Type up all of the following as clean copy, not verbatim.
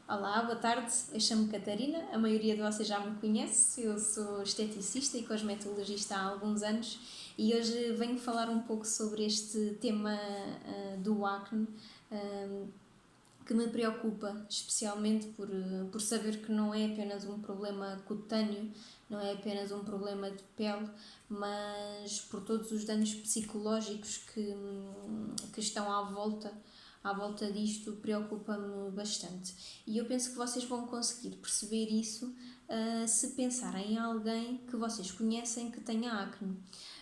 Olá, boa tarde. Eu chamo-me Catarina, a maioria de vocês já me conhece. Eu sou esteticista e cosmetologista há alguns anos e hoje venho falar um pouco sobre este tema do acne, que me preocupa, especialmente por saber que não é apenas um problema cutâneo, não é apenas um problema de pele, mas por todos os danos psicológicos que estão à volta disto, preocupa-me bastante. E eu penso que vocês vão conseguir perceber isso se pensarem em alguém que vocês conhecem que tenha acne.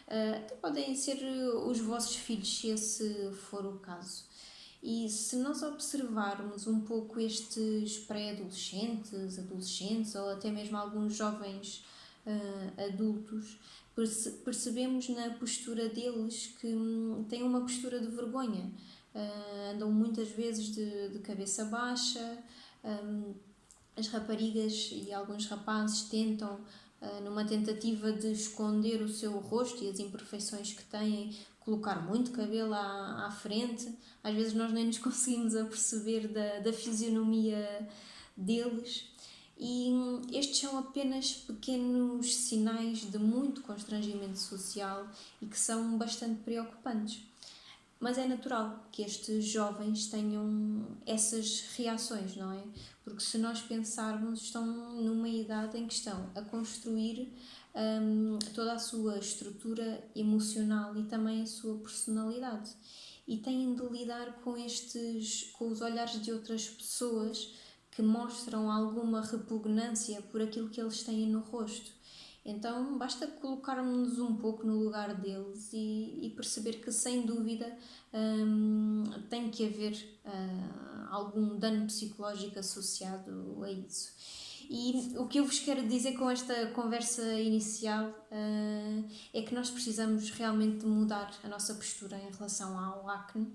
Até podem ser os vossos filhos, se esse for o caso. E se nós observarmos um pouco estes pré-adolescentes, adolescentes ou até mesmo alguns jovens adultos, percebemos na postura deles que têm uma postura de vergonha. Andam muitas vezes de cabeça baixa. As raparigas e alguns rapazes tentam, numa tentativa de esconder o seu rosto e as imperfeições que têm, colocar muito cabelo à frente. Às vezes nós nem nos conseguimos aperceber da fisionomia deles. E estes são apenas pequenos sinais de muito constrangimento social e que são bastante preocupantes. Mas é natural que estes jovens tenham essas reações, não é? Porque se nós pensarmos, estão numa idade em que estão a construir toda a sua estrutura emocional e também a sua personalidade. E têm de lidar com os olhares de outras pessoas que mostram alguma repugnância por aquilo que eles têm no rosto. Então basta colocarmos um pouco no lugar deles e perceber que sem dúvida tem que haver algum dano psicológico associado a isso. E o que eu vos quero dizer com esta conversa inicial é que nós precisamos realmente mudar a nossa postura em relação ao acne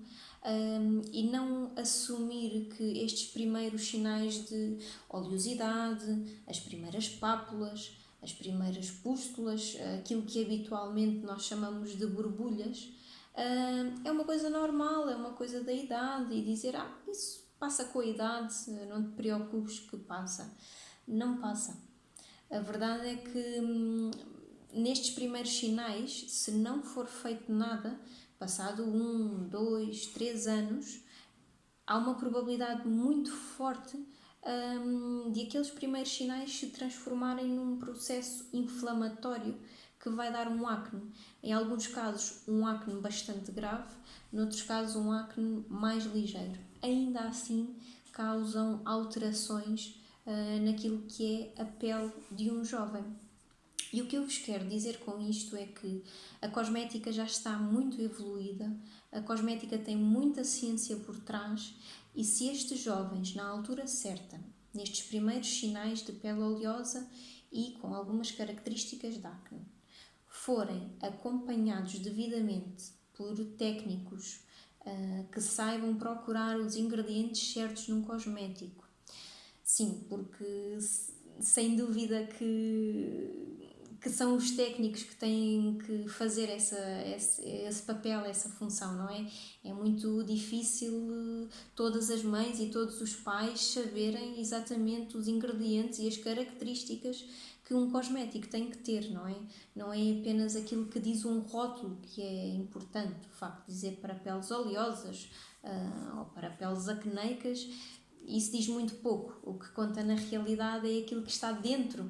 e não assumir que estes primeiros sinais de oleosidade, as primeiras pápulas, as primeiras pústulas, aquilo que habitualmente nós chamamos de borbulhas, é uma coisa normal, é uma coisa da idade, e dizer, isso passa com a idade, não te preocupes que passa. Não passa. A verdade é que nestes primeiros sinais, se não for feito nada, passado 1, 2, 3 anos, há uma probabilidade muito forte de aqueles primeiros sinais se transformarem num processo inflamatório que vai dar um acne. Em alguns casos, um acne bastante grave, noutros casos, um acne mais ligeiro. Ainda assim, causam alterações naquilo que é a pele de um jovem. E o que eu vos quero dizer com isto é que a cosmética já está muito evoluída, a cosmética tem muita ciência por trás e se estes jovens, na altura certa, nestes primeiros sinais de pele oleosa e com algumas características de acne, forem acompanhados devidamente por técnicos que saibam procurar os ingredientes certos num cosmético. Sim, porque sem dúvida que são os técnicos que têm que fazer esse papel, essa função, não é? É muito difícil todas as mães e todos os pais saberem exatamente os ingredientes e as características que um cosmético tem que ter, não é? Não é apenas aquilo que diz um rótulo que é importante, o facto de dizer para peles oleosas ou para peles acneicas, isso diz muito pouco. O que conta na realidade é aquilo que está dentro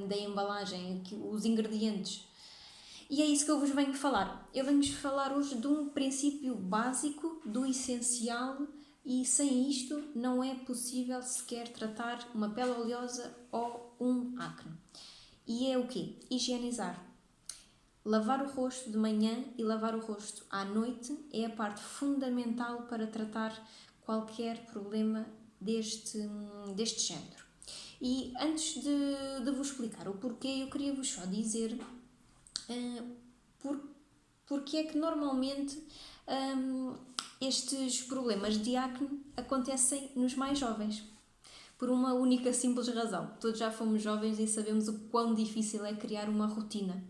da embalagem, os ingredientes. E é isso que eu vos venho falar. Eu venho-vos falar hoje de um princípio básico, do essencial, e sem isto não é possível sequer tratar uma pele oleosa ou um acne. E é o quê? Higienizar. Lavar o rosto de manhã e lavar o rosto à noite é a parte fundamental para tratar qualquer problema deste género. E antes de vos explicar o porquê, eu queria vos só dizer porque é que normalmente estes problemas de acne acontecem nos mais jovens. Por uma única simples razão. Todos já fomos jovens e sabemos o quão difícil é criar uma rotina.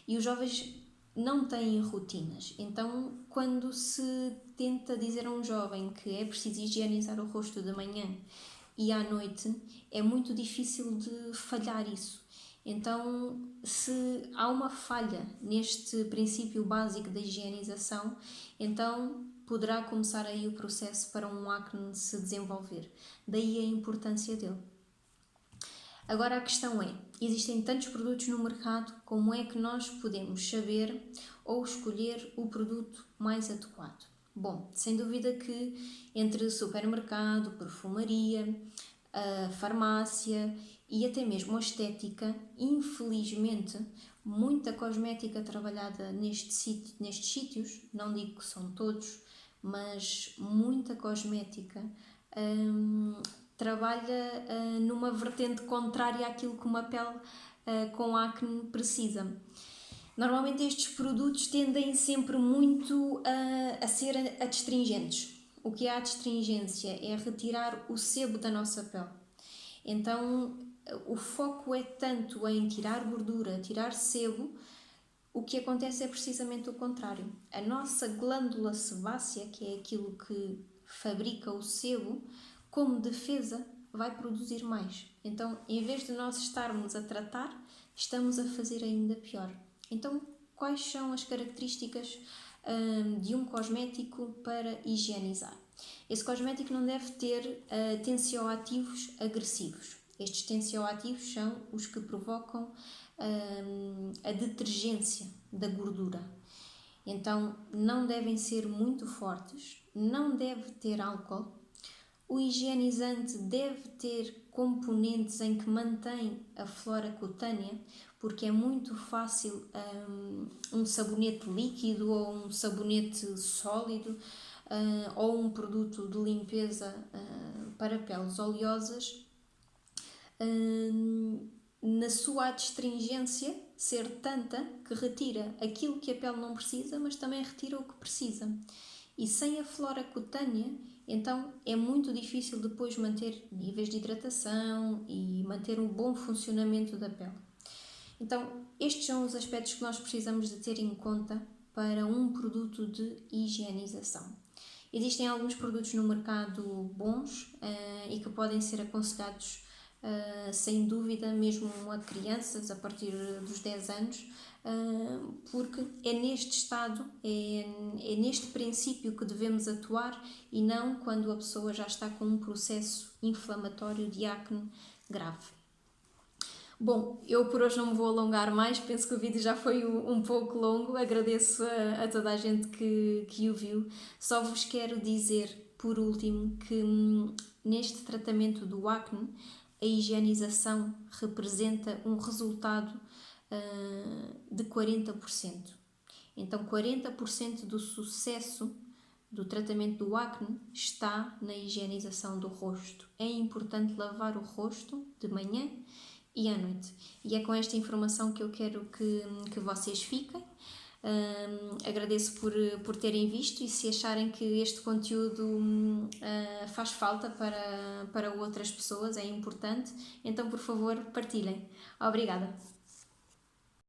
E os jovens não têm rotinas. Então, quando se tenta dizer a um jovem que é preciso higienizar o rosto de manhã e à noite, é muito difícil de falhar isso. Então, se há uma falha neste princípio básico da higienização, então poderá começar aí o processo para um acne se desenvolver. Daí a importância dele. Agora a questão é, existem tantos produtos no mercado, como é que nós podemos saber ou escolher o produto mais adequado? Bom, sem dúvida que entre supermercado, perfumaria, a farmácia e até mesmo a estética, infelizmente, muita cosmética trabalhada nestes sítios, não digo que são todos, mas muita cosmética trabalha numa vertente contrária àquilo que uma pele com acne precisa. Normalmente estes produtos tendem sempre muito a ser adstringentes. O que é a adstringência? É retirar o sebo da nossa pele. Então o foco é tanto em tirar gordura, tirar sebo, o que acontece é precisamente o contrário. A nossa glândula sebácea, que é aquilo que fabrica o sebo, como defesa, vai produzir mais. Então, em vez de nós estarmos a tratar, estamos a fazer ainda pior. Então, quais são as características de um cosmético para higienizar? Esse cosmético não deve ter tensioativos agressivos. Estes tensioativos são os que provocam a detergência da gordura. Então, não devem ser muito fortes, não deve ter álcool. O higienizante deve ter componentes em que mantém a flora cutânea, porque é muito fácil um sabonete líquido ou um sabonete sólido ou um produto de limpeza para peles oleosas, na sua adstringência, ser tanta que retira aquilo que a pele não precisa, mas também retira o que precisa. E sem a flora cutânea, então é muito difícil depois manter níveis de hidratação e manter um bom funcionamento da pele. Então, estes são os aspectos que nós precisamos de ter em conta para um produto de higienização. Existem alguns produtos no mercado bons e que podem ser aconselhados sem dúvida mesmo a crianças a partir dos 10 anos, porque é neste estado, é neste princípio que devemos atuar e não quando a pessoa já está com um processo inflamatório de acne grave. Bom, eu por hoje não me vou alongar mais, penso que o vídeo já foi um pouco longo, agradeço a toda a gente que o viu. Só vos quero dizer, por último, que neste tratamento do acne, a higienização representa um resultado de 40%. Então, 40% do sucesso do tratamento do acne está na higienização do rosto. É importante lavar o rosto de manhã e à noite. E é com esta informação que eu quero que vocês fiquem. Agradeço por terem visto e se acharem que este conteúdo faz falta para outras pessoas, é importante, então por favor partilhem. Obrigada!